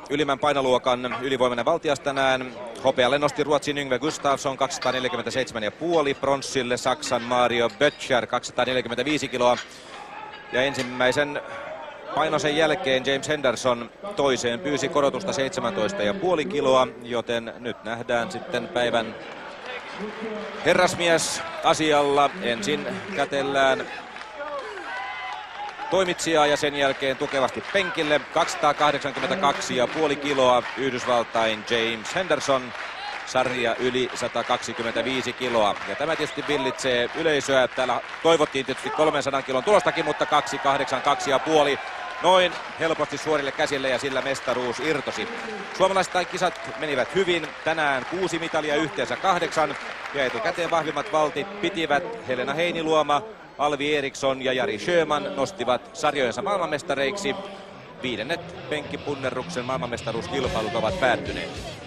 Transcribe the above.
ylimmän painoluokan ylivoimainen valtias tänään. Hopealle nosti Ruotsin Yngve Gustafsson 247,5, pronssille Saksan Mario Böttcher 245 kiloa. Ja ensimmäisen painosen jälkeen James Henderson toiseen pyysi korotusta 17,5 kiloa, joten nyt nähdään sitten päivän herrasmies asialla. Ensin kätellään toimitsijaa ja sen jälkeen tukevasti penkille. 282,5 kiloa Yhdysvaltain James Henderson, sarja yli 125 kiloa. Ja tämä tietysti villitsee yleisöä. Täällä toivottiin tietysti 300 kilon tulostakin, mutta 282,5 noin helposti suorille käsille ja sillä mestaruus irtosi. Suomalaiset kisat menivät hyvin. Tänään 6 mitalia, yhteensä 8. Ja etukäteen vahvimmat valtit pitivät. Helena Heiniluoma, Alvi Eriksson ja Jari Sjöman nostivat sarjojensa maailmanmestareiksi. Viidennet penkkipunnerruksen maailmanmestaruuskilpailut ovat päättyneet.